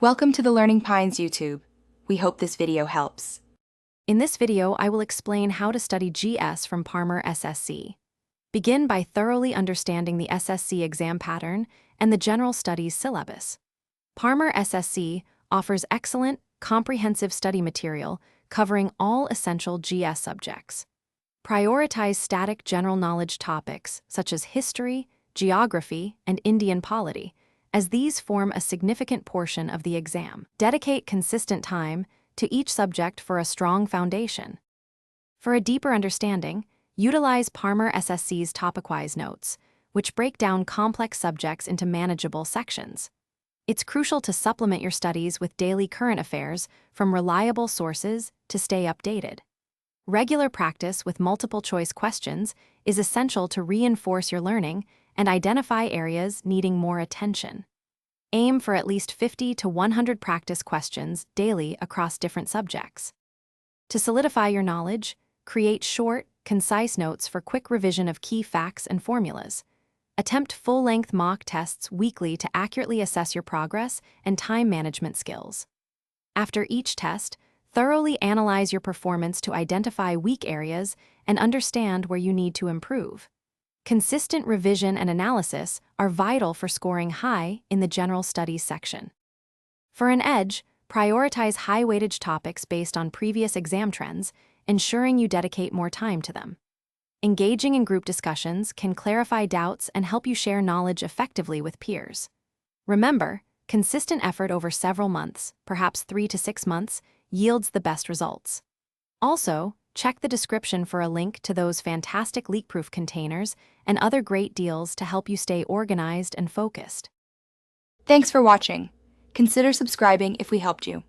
Welcome to the Learning Pines YouTube. We hope this video helps. In this video, I will explain how to study GS from Parmar SSC. Begin by thoroughly understanding the SSC exam pattern and the general studies syllabus. Parmar SSC offers excellent, comprehensive study material covering all essential GS subjects. Prioritize static general knowledge topics such as history, geography, and Indian polity, as these form a significant portion of the exam. Dedicate consistent time to each subject for a strong foundation. For a deeper understanding, utilize Parmar SSC's topic-wise notes, which break down complex subjects into manageable sections. It's crucial to supplement your studies with daily current affairs from reliable sources to stay updated. Regular practice with multiple-choice questions is essential to reinforce your learning and identify areas needing more attention. Aim for at least 50 to 100 practice questions daily across different subjects. To solidify your knowledge, create short, concise notes for quick revision of key facts and formulas. Attempt full-length mock tests weekly to accurately assess your progress and time management skills. After each test, thoroughly analyze your performance to identify weak areas and understand where you need to improve. Consistent revision and analysis are vital for scoring high in the general studies section. For an edge, prioritize high-weightage topics based on previous exam trends, ensuring you dedicate more time to them. Engaging in group discussions can clarify doubts and help you share knowledge effectively with peers. Remember, consistent effort over several months, perhaps 3 to 6 months, yields the best results. Also, check the description for a link to those fantastic leak-proof containers and other great deals to help you stay organized and focused. Thanks for watching. Consider subscribing if we helped you.